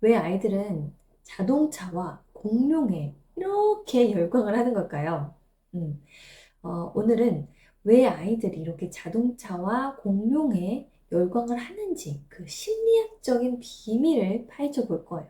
왜 아이들은 자동차와 공룡에 이렇게 열광을 하는 걸까요? 음, 오늘은 왜 아이들이 이렇게 자동차와 공룡에 열광을 하는지 그 심리학적인 비밀을 파헤쳐 볼 거예요.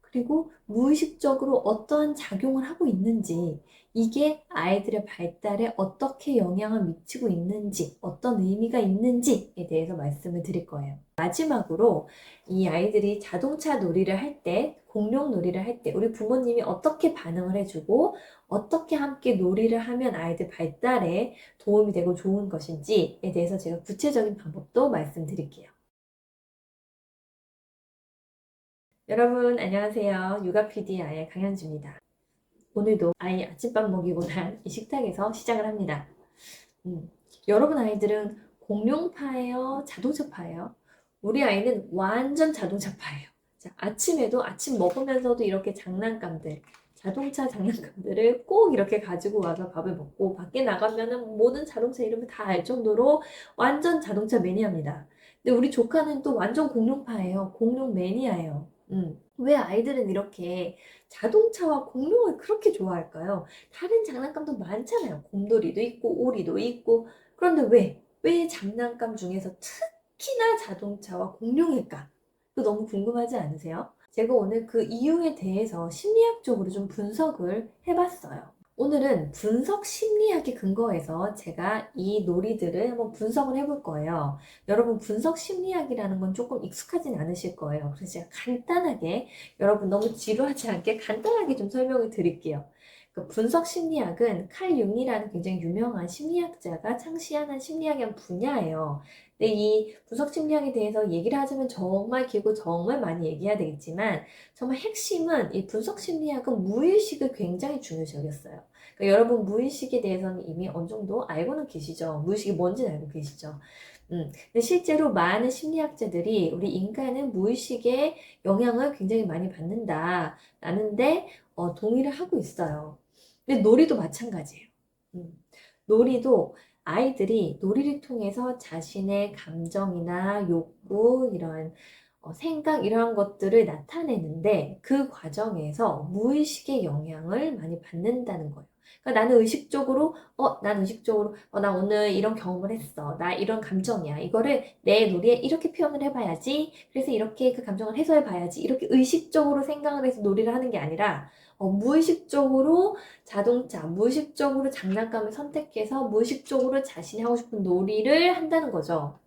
그리고 무의식적으로 어떠한 작용을 하고 있는지, 이게 아이들의 발달에 어떻게 영향을 미치고 있는지, 어떤 의미가 있는지에 대해서 말씀을 드릴 거예요. 마지막으로 이 아이들이 자동차 놀이를 할 때, 공룡 놀이를 할 때, 우리 부모님이 어떻게 반응을 해주고, 어떻게 함께 놀이를 하면 아이들 발달에 도움이 되고 좋은 것인지에 대해서 제가 구체적인 방법도 말씀드릴게요. 여러분, 안녕하세요. 육아 PD 아의 강현주입니다. 오늘도 아이 아침밥 먹이고 난 이 식탁에서 시작을 합니다. 음, 여러분 아이들은 공룡파예요? 자동차파예요? 우리 아이는 완전 자동차파예요. 자, 아침에도 아침 먹으면서도 이렇게 장난감들, 자동차 장난감들을 꼭 이렇게 가지고 와서 밥을 먹고 밖에 나가면은 모든 자동차 이름을 다 알 정도로 완전 자동차 매니아입니다. 근데 우리 조카는 또 완전 공룡파예요. 공룡 매니아예요. 왜 아이들은 이렇게 자동차와 공룡을 그렇게 좋아할까요? 다른 장난감도 많잖아요. 곰돌이도 있고, 오리도 있고. 그런데 왜 장난감 중에서 특히나 자동차와 공룡일까? 그거 너무 궁금하지 않으세요? 제가 오늘 그 이유에 대해서 심리학적으로 좀 분석을 해봤어요. 오늘은 분석 심리학에 근거해서 제가 이 놀이들을 한번 분석을 해볼 거예요. 여러분 분석 심리학이라는 건 조금 익숙하진 않으실 거예요. 그래서 제가 간단하게 여러분 너무 지루하지 않게 간단하게 좀 설명을 드릴게요. 그 분석 심리학은 칼 융이라는 굉장히 유명한 심리학자가 창시한 한 심리학의 한 분야예요. 근데 이 분석 심리학에 대해서 얘기를 하자면 정말 길고 정말 많이 얘기해야 되겠지만 정말 핵심은 이 분석 심리학은 무의식을 굉장히 중요시 여겼어요. 그러니까 여러분 무의식에 대해서는 이미 어느 정도 알고는 계시죠? 무의식이 뭔지는 알고 계시죠? 근데 실제로 많은 심리학자들이 우리 인간은 무의식의 영향을 굉장히 많이 받는다라는데 동의를 하고 있어요. 근데 놀이도 마찬가지예요. 음, 놀이도 아이들이 놀이를 통해서 자신의 감정이나 욕구, 이런 생각 이러한 것들을 나타내는데 그 과정에서 무의식의 영향을 많이 받는다는 거예요. 그러니까 나는 의식적으로, 나 오늘 이런 경험을 했어. 나 이런 감정이야. 이거를 내 놀이에 이렇게 표현을 해봐야지. 그래서 이렇게 그 감정을 해소해봐야지. 이렇게 의식적으로 생각을 해서 놀이를 하는 게 아니라, 무의식적으로 무의식적으로 장난감을 선택해서 무의식적으로 자신이 하고 싶은 놀이를 한다는 거죠.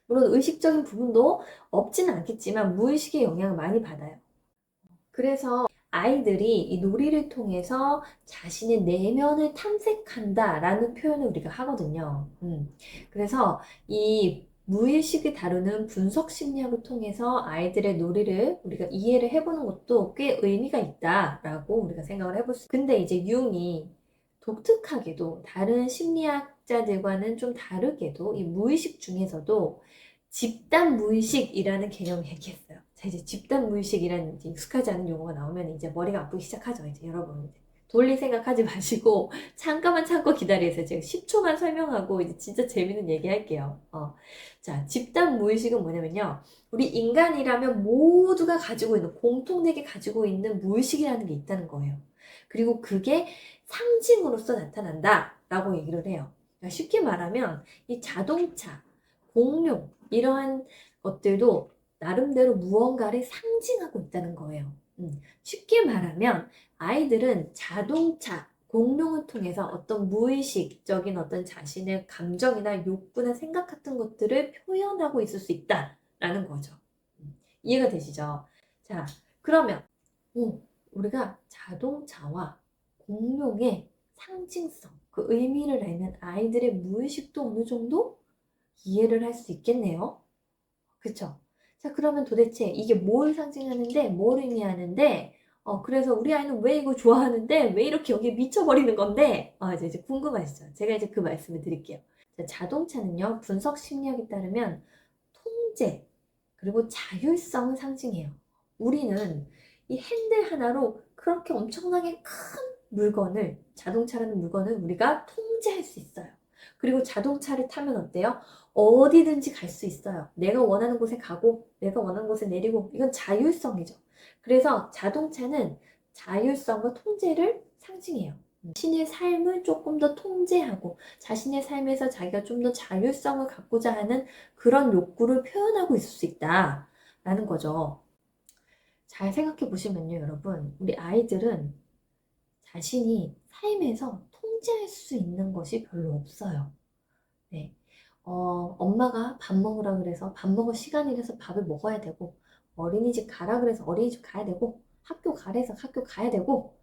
물론 의식적인 부분도 없지는 않겠지만 무의식의 영향을 많이 받아요. 그래서 아이들이 이 놀이를 통해서 자신의 내면을 탐색한다라는 표현을 우리가 하거든요. 그래서 이 무의식을 다루는 분석 심리학을 통해서 아이들의 놀이를 우리가 이해를 해보는 것도 꽤 의미가 있다라고 우리가 생각을 해볼 수. 근데 이제 융이 독특하게도 다른 심리학자들과는 좀 다르게도 이 무의식 중에서도 집단 무의식이라는 개념을 얘기했어요. 자, 이제 집단 무의식이라는 이제 익숙하지 않은 용어가 나오면 이제 머리가 아프기 시작하죠. 이제 여러분. 이제 돌릴 생각하지 마시고 잠깐만 참고 기다리세요. 제가 10초만 설명하고 이제 진짜 재밌는 얘기 할게요. 자, 집단 무의식은 뭐냐면요. 우리 인간이라면 모두가 가지고 있는, 공통되게 가지고 있는 무의식이라는 게 있다는 거예요. 그리고 그게 상징으로서 나타난다라고 얘기를 해요. 그러니까 쉽게 말하면 이 자동차, 공룡, 이러한 것들도 나름대로 무언가를 상징하고 있다는 거예요. 쉽게 말하면 아이들은 자동차, 공룡을 통해서 어떤 무의식적인 어떤 자신의 감정이나 욕구나 생각 같은 것들을 표현하고 있을 수 있다라는 거죠. 이해가 되시죠? 자, 그러면 우리가 자동차와 공룡의 상징성, 그 의미를 내는 아이들의 무의식도 어느 정도 이해를 할 수 있겠네요. 그쵸? 자, 그러면 도대체 이게 뭘 상징하는데, 뭘 의미하는데, 그래서 우리 아이는 왜 이거 좋아하는데, 왜 이렇게 여기에 미쳐버리는 건데, 이제 궁금하시죠? 제가 이제 그 말씀을 드릴게요. 자, 자동차는요, 분석 심리학에 따르면 통제, 그리고 자율성을 상징해요. 우리는 이 핸들 하나로 그렇게 엄청나게 큰 자동차라는 물건을 우리가 통제할 수 있어요. 그리고 자동차를 타면 어때요? 어디든지 갈 수 있어요. 내가 원하는 곳에 가고 내가 원하는 곳에 내리고 이건 자율성이죠. 그래서 자동차는 자율성과 통제를 상징해요. 자신의 삶을 조금 더 통제하고 자신의 삶에서 자기가 좀 더 자율성을 갖고자 하는 그런 욕구를 표현하고 있을 수 있다라는 거죠. 잘 생각해 보시면요, 여러분. 우리 아이들은 자신이 삶에서 통제할 수 있는 것이 별로 없어요. 네. 엄마가 밥 먹으라 그래서 밥 먹을 시간이라서 밥을 먹어야 되고, 어린이집 가라 그래서 어린이집 가야 되고, 학교 가라 해서 학교 가야 되고,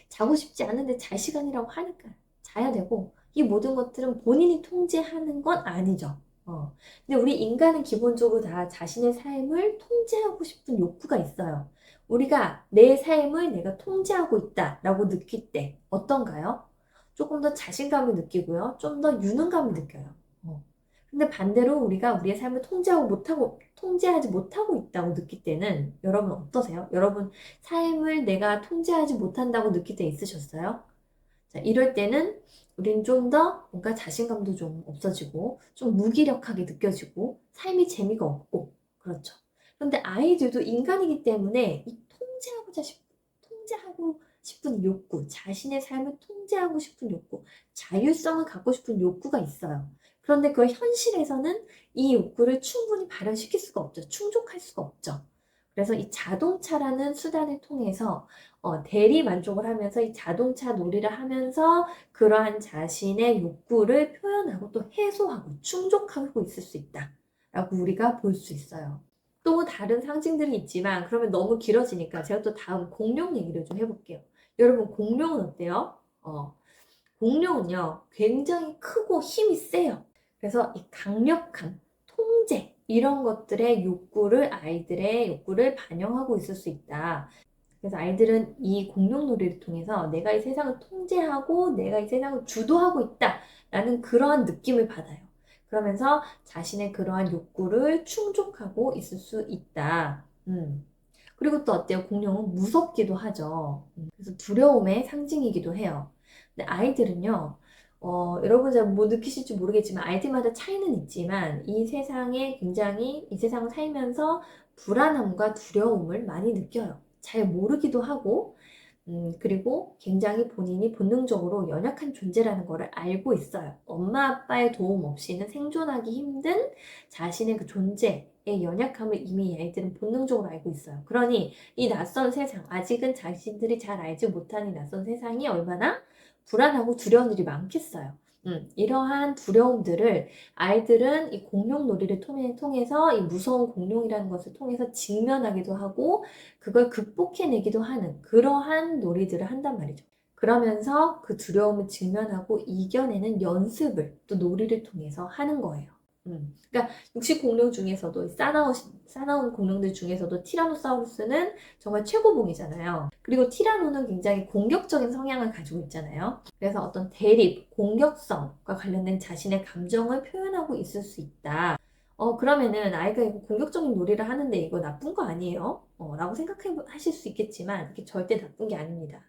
자고 싶지 않은데 잘 시간이라고 하니까 자야 되고, 이 모든 것들은 본인이 통제하는 건 아니죠. 근데 우리 인간은 기본적으로 다 자신의 삶을 통제하고 싶은 욕구가 있어요. 우리가 내 삶을 내가 통제하고 있다라고 느낄 때 어떤가요? 조금 더 자신감을 느끼고요. 좀 더 유능감을 느껴요. 근데 반대로 우리가 우리의 삶을 통제하지 못하고 있다고 느낄 때는 여러분 어떠세요? 여러분 삶을 내가 통제하지 못한다고 느낄 때 있으셨어요? 자, 이럴 때는 우린 좀 더 뭔가 자신감도 좀 없어지고 좀 무기력하게 느껴지고 삶이 재미가 없고 그렇죠. 그런데 아이들도 인간이기 때문에 이 통제하고 싶은 욕구, 자신의 삶을 통제하고 싶은 욕구, 자율성을 갖고 싶은 욕구가 있어요. 그런데 그 현실에서는 이 욕구를 충분히 발현시킬 수가 없죠. 충족할 수가 없죠. 그래서 이 자동차라는 수단을 통해서 대리 만족을 하면서 이 자동차 놀이를 하면서 그러한 자신의 욕구를 표현하고 또 해소하고 충족하고 있을 수 있다라고 우리가 볼 수 있어요. 또 다른 상징들이 있지만 그러면 너무 길어지니까 제가 또 다음 공룡 얘기를 좀 해볼게요. 여러분 공룡은 어때요? 공룡은요 굉장히 크고 힘이 세요. 그래서 이 강력한 통제 이런 것들의 아이들의 욕구를 반영하고 있을 수 있다. 그래서 아이들은 이 공룡놀이를 통해서 내가 이 세상을 통제하고 내가 이 세상을 주도하고 있다라는 그러한 느낌을 받아요. 그러면서 자신의 그러한 욕구를 충족하고 있을 수 있다. 그리고 또 어때요? 공룡은 무섭기도 하죠. 그래서 두려움의 상징이기도 해요. 근데 아이들은요, 여러분 잘 뭐 느끼실지 모르겠지만 아이들마다 차이는 있지만 이 세상을 살면서 불안함과 두려움을 많이 느껴요. 잘 모르기도 하고, 그리고 굉장히 본인이 본능적으로 연약한 존재라는 것을 알고 있어요. 엄마 아빠의 도움 없이는 생존하기 힘든 자신의 그 존재의 연약함을 이미 아이들은 본능적으로 알고 있어요. 그러니 이 낯선 세상, 아직은 자신들이 잘 알지 못하는 낯선 세상이 얼마나 불안하고 두려운 일이 많겠어요. 이러한 두려움들을 아이들은 이 공룡 놀이를 통해서 이 무서운 공룡이라는 것을 통해서 직면하기도 하고 그걸 극복해내기도 하는 그러한 놀이들을 한단 말이죠. 그러면서 그 두려움을 직면하고 이겨내는 연습을 또 놀이를 통해서 하는 거예요. 그러니까 육식 공룡 중에서도 싸나운 공룡들 중에서도 티라노사우루스는 정말 최고봉이잖아요. 그리고 티라노는 굉장히 공격적인 성향을 가지고 있잖아요. 그래서 어떤 대립, 공격성과 관련된 자신의 감정을 표현하고 있을 수 있다. 그러면은 아이가 이거 공격적인 놀이를 하는데 이거 나쁜 거 아니에요? 라고 생각하실 수 있겠지만 이게 절대 나쁜 게 아닙니다.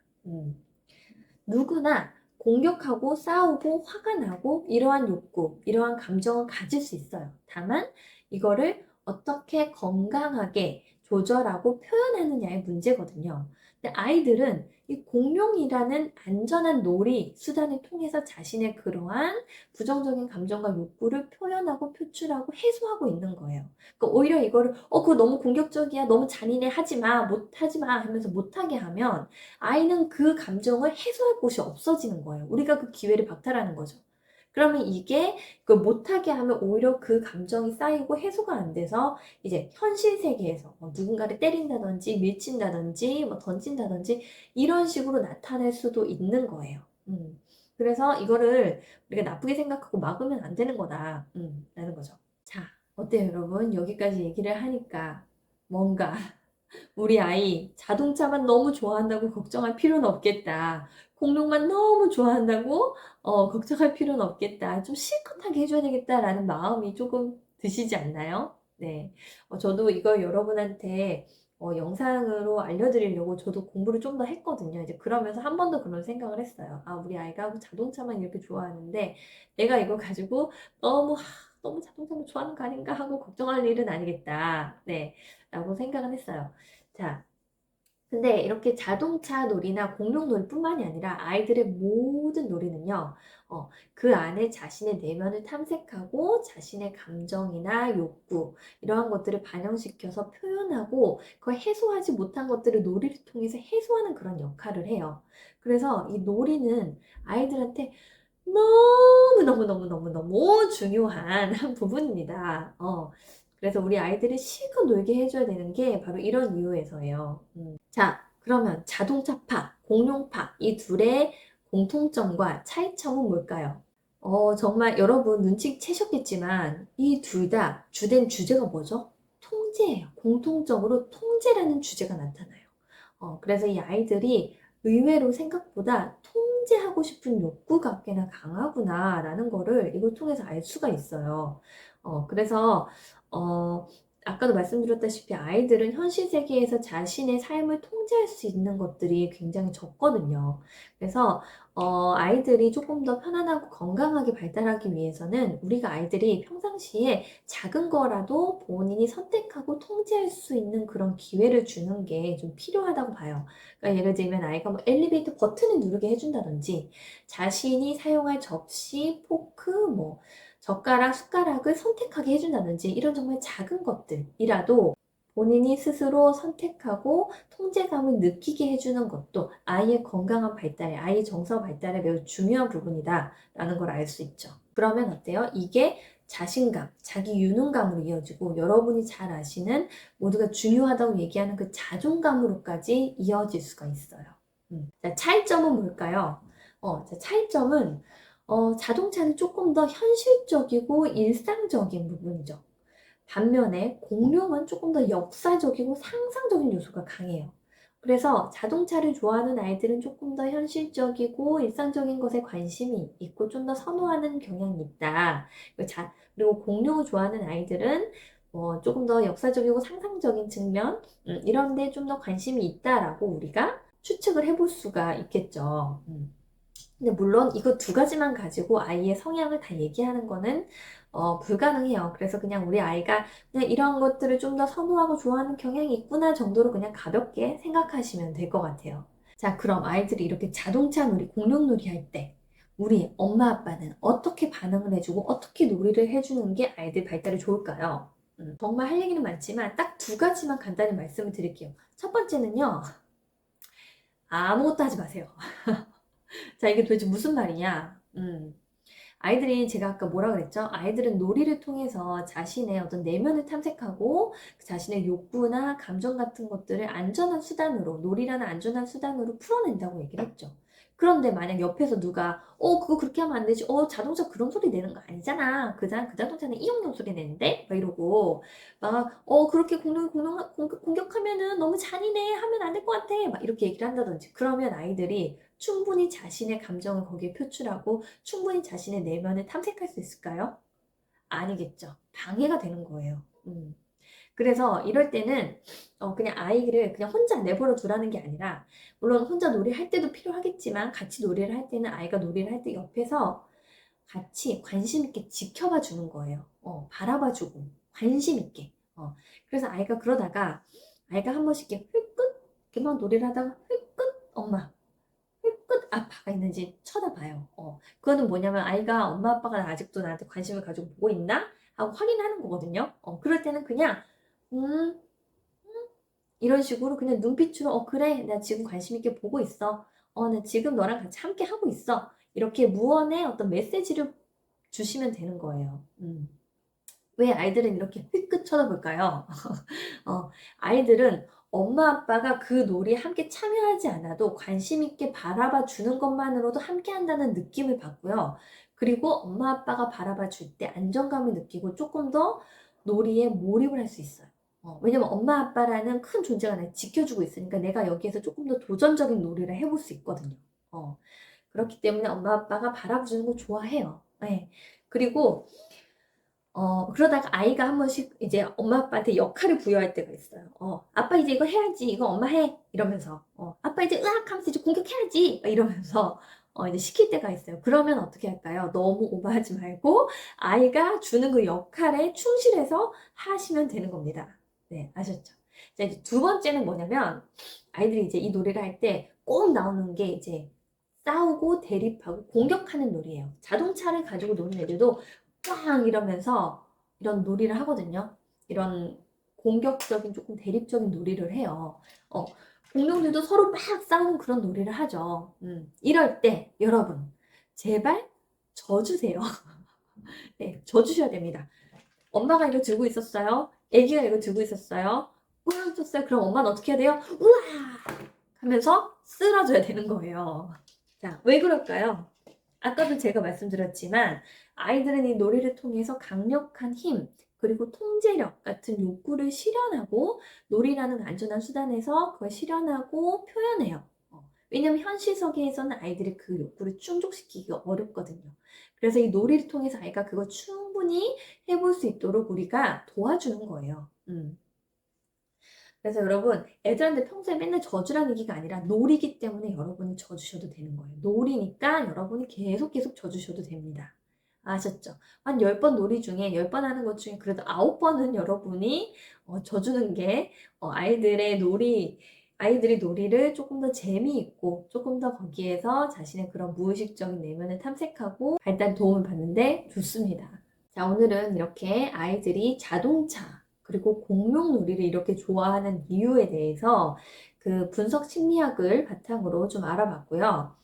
누구나 공격하고 싸우고 화가 나고 이러한 욕구, 이러한 감정을 가질 수 있어요. 다만 이거를 어떻게 건강하게 조절하고 표현하느냐의 문제거든요. 근데 아이들은 이 공룡이라는 안전한 놀이 수단을 통해서 자신의 그러한 부정적인 감정과 욕구를 표현하고 표출하고 해소하고 있는 거예요. 그러니까 오히려 이거를 그거 너무 공격적이야, 너무 잔인해, 하지 마, 못하지 마 하면서 못하게 하면 아이는 그 감정을 해소할 곳이 없어지는 거예요. 우리가 그 기회를 박탈하는 거죠. 그러면 이게 그 못하게 하면 오히려 그 감정이 쌓이고 해소가 안 돼서 이제 현실 세계에서 누군가를 때린다든지 밀친다든지 뭐 던진다든지 이런 식으로 나타날 수도 있는 거예요. 그래서 이거를 우리가 나쁘게 생각하고 막으면 안 되는 거다. 라는 거죠. 자, 어때요, 여러분? 여기까지 얘기를 하니까 뭔가 우리 아이 자동차만 너무 좋아한다고 걱정할 필요는 없겠다. 공룡만 너무 좋아한다고 걱정할 필요는 없겠다. 좀 실컷 하게 해줘야 되겠다라는 마음이 조금 드시지 않나요? 네. 저도 이걸 여러분한테 영상으로 알려드리려고 저도 공부를 좀 더 했거든요. 이제 그러면서 한 번 더 그런 생각을 했어요. 아, 우리 아이가 자동차만 이렇게 좋아하는데 내가 이걸 가지고 너무 너무 자동차를 좋아하는 거 아닌가 하고 걱정할 일은 아니겠다. 네, 라고 생각은 했어요. 자, 근데 이렇게 자동차 놀이나 공룡 놀이뿐만이 아니라 아이들의 모든 놀이는요, 그 안에 자신의 내면을 탐색하고 자신의 감정이나 욕구, 이러한 것들을 반영시켜서 표현하고 그걸 해소하지 못한 것들을 놀이를 통해서 해소하는 그런 역할을 해요. 그래서 이 놀이는 아이들한테 너무너무너무너무너무 중요한 한 부분입니다. 그래서 우리 아이들을 실컷 놀게 해줘야 되는 게 바로 이런 이유에서예요. 자, 그러면 자동차파, 공룡파, 이 둘의 공통점과 차이점은 뭘까요? 정말 여러분 눈치채셨겠지만 이 둘 다 주된 주제가 뭐죠? 통제예요. 공통적으로 통제라는 주제가 나타나요. 그래서 이 아이들이 의외로 생각보다 통제하고 싶은 욕구가 꽤나 강하구나라는 거를 이걸 통해서 알 수가 있어요. 그래서 아까도 말씀드렸다시피 아이들은 현실 세계에서 자신의 삶을 통제할 수 있는 것들이 굉장히 적거든요. 그래서 아이들이 조금 더 편안하고 건강하게 발달하기 위해서는 우리가 아이들이 평상시에 작은 거라도 본인이 선택하고 통제할 수 있는 그런 기회를 주는 게 좀 필요하다고 봐요. 그러니까 예를 들면 아이가 뭐 엘리베이터 버튼을 누르게 해준다든지 자신이 사용할 접시, 포크, 뭐 젓가락, 숟가락을 선택하게 해준다든지 이런 정말 작은 것들이라도 본인이 스스로 선택하고 통제감을 느끼게 해주는 것도 아이의 건강한 발달에, 아이의 정서 발달에 매우 중요한 부분이다라는 걸 알 수 있죠. 그러면 어때요? 이게 자신감, 자기 유능감으로 이어지고 여러분이 잘 아시는 모두가 중요하다고 얘기하는 그 자존감으로까지 이어질 수가 있어요. 자, 차이점은 뭘까요? 자, 차이점은 자동차는 조금 더 현실적이고 일상적인 부분이죠. 반면에 공룡은 조금 더 역사적이고 상상적인 요소가 강해요. 그래서 자동차를 좋아하는 아이들은 조금 더 현실적이고 일상적인 것에 관심이 있고 좀 더 선호하는 경향이 있다. 그리고 공룡을 좋아하는 아이들은 조금 더 역사적이고 상상적인 측면, 이런 데 좀 더 관심이 있다라고 우리가 추측을 해볼 수가 있겠죠. 근데 물론 이거 두 가지만 가지고 아이의 성향을 다 얘기하는 거는 불가능해요. 그래서 그냥 우리 아이가 그냥 이런 것들을 좀 더 선호하고 좋아하는 경향이 있구나 정도로 그냥 가볍게 생각하시면 될 것 같아요. 자, 그럼 아이들이 이렇게 자동차 놀이, 공룡 놀이 할 때 우리 엄마 아빠는 어떻게 반응을 해주고 어떻게 놀이를 해주는 게 아이들 발달에 좋을까요? 정말 할 얘기는 많지만 딱 두 가지만 간단히 말씀을 드릴게요. 첫 번째는요, 아무것도 하지 마세요. 자, 이게 도대체 무슨 말이냐? 아이들이 제가 아까 뭐라 그랬죠? 아이들은 놀이를 통해서 자신의 어떤 내면을 탐색하고 그 자신의 욕구나 감정 같은 것들을 안전한 수단으로, 놀이라는 안전한 수단으로 풀어낸다고 얘기를 했죠. 그런데 만약 옆에서 누가, 그거 그렇게 하면 안 되지. 자동차 그런 소리 내는 거 아니잖아. 그 자동차는 이용용 소리 내는데? 막 이러고, 막, 그렇게 공격하면은 너무 잔인해. 하면 안 될 것 같아. 막 이렇게 얘기를 한다든지. 그러면 아이들이 충분히 자신의 감정을 거기에 표출하고 충분히 자신의 내면을 탐색할 수 있을까요? 아니겠죠. 방해가 되는 거예요. 그래서 이럴 때는 그냥 아이를 그냥 혼자 내버려 두라는 게 아니라 물론 혼자 놀이할 때도 필요하겠지만 같이 놀이를 할 때는 아이가 놀이를 할 때 옆에서 같이 관심 있게 지켜봐 주는 거예요. 바라봐 주고 관심 있게. 그래서 아이가 그러다가 아이가 한 번씩 이렇게 힐끗 이렇게 막 놀이를 하다가 힐끗 엄마 끝 아빠가 있는지 쳐다봐요. 그거는 뭐냐면 아이가 엄마 아빠가 아직도 나한테 관심을 가지고 보고 있나? 하고 확인하는 거거든요. 그럴 때는 그냥 음, 이런 식으로 그냥 눈빛으로 그래 나 지금 관심 있게 보고 있어. 나 지금 너랑 같이 함께 하고 있어. 이렇게 무언의 어떤 메시지를 주시면 되는 거예요. 왜 아이들은 이렇게 힐끗 쳐다볼까요? 아이들은 엄마 아빠가 그 놀이에 함께 참여하지 않아도 관심 있게 바라봐 주는 것만으로도 함께 한다는 느낌을 받고요. 그리고 엄마 아빠가 바라봐 줄 때 안정감을 느끼고 조금 더 놀이에 몰입을 할 수 있어요. 왜냐면 엄마 아빠라는 큰 존재가 날 지켜주고 있으니까 내가 여기에서 조금 더 도전적인 놀이를 해볼 수 있거든요. 그렇기 때문에 엄마 아빠가 바라봐 주는 거 좋아해요. 네. 그리고 그러다가 아이가 한 번씩 이제 엄마 아빠한테 역할을 부여할 때가 있어요. 아빠 이제 이거 해야지. 이거 엄마 해. 이러면서. 아빠 이제 으악 하면서 이제 공격해야지. 막 이러면서. 이제 시킬 때가 있어요. 그러면 어떻게 할까요? 너무 오버하지 말고 아이가 주는 그 역할에 충실해서 하시면 되는 겁니다. 네, 아셨죠? 자, 이제 두 번째는 뭐냐면 아이들이 이제 이 놀이를 할 때 꼭 나오는 게 이제 싸우고 대립하고 공격하는 놀이에요. 자동차를 가지고 노는 애들도 꽝 이러면서 이런 놀이를 하거든요. 이런 공격적인 조금 대립적인 놀이를 해요. 공룡들도 서로 막 싸우는 그런 놀이를 하죠. 이럴 때 여러분 제발 져주세요. 네, 져주셔야 됩니다. 엄마가 이거 들고 있었어요. 애기가 이거 들고 있었어요. 꽝 쳤어요. 그럼 엄마는 어떻게 해야 돼요? 우와! 하면서 쓸어줘야 되는 거예요. 자, 왜 그럴까요? 아까도 제가 말씀드렸지만 아이들은 이 놀이를 통해서 강력한 힘, 그리고 통제력 같은 욕구를 실현하고 놀이라는 안전한 수단에서 그걸 실현하고 표현해요. 왜냐면 현실 세계에서는 아이들이 그 욕구를 충족시키기가 어렵거든요. 그래서 이 놀이를 통해서 아이가 그걸 충분히 해볼 수 있도록 우리가 도와주는 거예요. 그래서 여러분, 애들한테 평소에 맨날 져주라는 얘기가 아니라 놀이기 때문에 여러분이 져주셔도 되는 거예요. 놀이니까 여러분이 계속 져주셔도 됩니다. 아셨죠? 한 10번 놀이 중에 10번 하는 것 중에 그래도 9번은 여러분이 져주는 게 아이들이 놀이를 조금 더 재미있고 조금 더 거기에서 자신의 그런 무의식적인 내면을 탐색하고 발달 도움을 받는데 좋습니다. 자, 오늘은 이렇게 아이들이 자동차 그리고 공룡 놀이를 이렇게 좋아하는 이유에 대해서 그 분석 심리학을 바탕으로 좀 알아봤고요.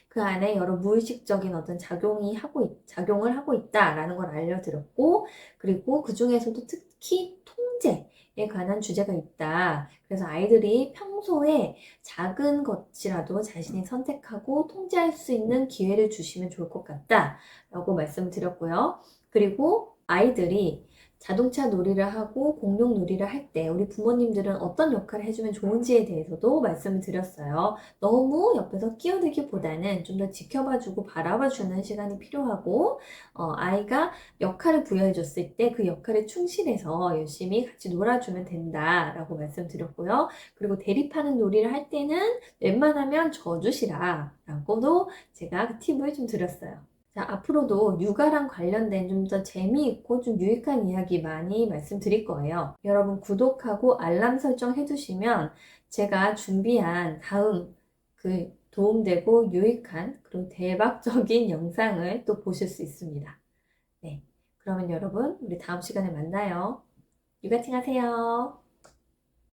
그 안에 여러 무의식적인 어떤 작용을 하고 있다라는 걸 알려드렸고, 그리고 그 중에서도 특히 통제에 관한 주제가 있다. 그래서 아이들이 평소에 작은 것이라도 자신이 선택하고 통제할 수 있는 기회를 주시면 좋을 것 같다라고 말씀을 드렸고요. 그리고 아이들이 자동차 놀이를 하고 공룡 놀이를 할 때 우리 부모님들은 어떤 역할을 해주면 좋은지에 대해서도 말씀을 드렸어요. 너무 옆에서 끼어들기보다는 좀 더 지켜봐주고 바라봐주는 시간이 필요하고 아이가 역할을 부여해줬을 때 그 역할에 충실해서 열심히 같이 놀아주면 된다라고 말씀드렸고요. 그리고 대립하는 놀이를 할 때는 웬만하면 져주시라 라고도 제가 그 팁을 좀 드렸어요. 자, 앞으로도 육아랑 관련된 좀 더 재미있고 좀 유익한 이야기 많이 말씀드릴 거예요. 여러분 구독하고 알람 설정 해두시면 제가 준비한 다음 그 도움되고 유익한 그리고 대박적인 영상을 또 보실 수 있습니다. 네. 그러면 여러분, 우리 다음 시간에 만나요. 육아팅 하세요.